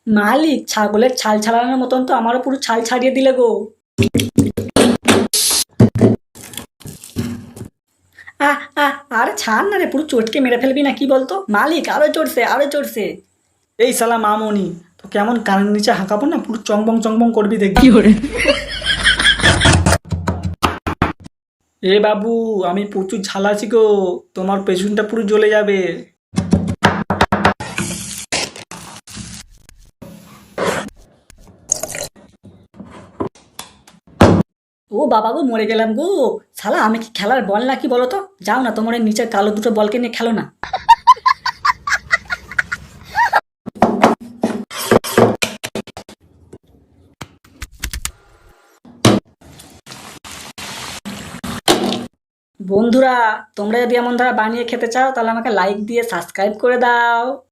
মালিক, ছাগলের ছাল ছাড়ানোর মতন তো আমারও পুরো ছাল ছাড়িয়ে দিলে গো। আহ আহ আরে ছাড় না রে, পুরো চটকে মেরে ফেলবি না কি বলতো? মালিক, আরো চড়ছে আরো চড়ছে। এই শালা মামনি, তো কেমন কানের নিচে হাঁকাবো না, পুরো চংবং চংবং করবি দেখবি। এ বাবু, আমি প্রচুর ঝাল আছি গো, তোমার পেছনটা পুরো জ্বলে যাবে। ও বাবা গো, মরে গেলাম গো। শালা, আমি কি খেলার বল নাকি বলো তো? যাও না, তোমার ওই নিচের কালো দুটো বলকে নিয়ে খেলো না। বন্ধুরা, তোমরা যদি এমন ধারা বানিয়ে খেতে চাও তাহলে আমাকে লাইক দিয়ে সাবস্ক্রাইব করে দাও।